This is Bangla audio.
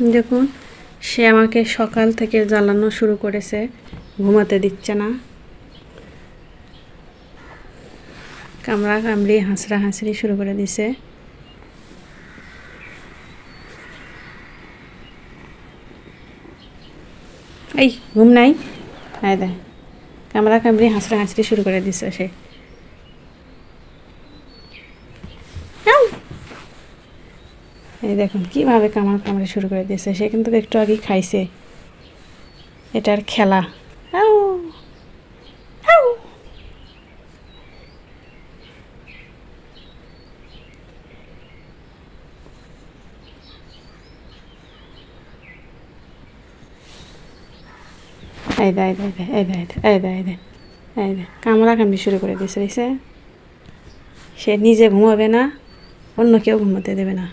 দেখুন সে আমাকে সকাল থেকে জ্বালানো শুরু করেছে, ঘুমাতে দিচ্ছে না, কামড়া কামড়ি হাঁচড়া হাঁচড়ি শুরু করে দিছে। এই ঘুম নাই, আয় দেয় কামড়া কামড়ি হাঁচড়া হাঁচড়ি শুরু করে দিছে সে। এই দেখুন কীভাবে কামড় কামড়ি শুরু করে দিয়েছে। সে কিন্তু একটু আগে খাইছে, এটার খেলা। আউ আউ এই দে এই দে এই দে এই দে এই দে এই দে কামড়া কামড়ি শুরু করে দিয়েছে। সে নিজে ঘুমাবে না, অন্য কেউ ঘুমাতে দেবে না।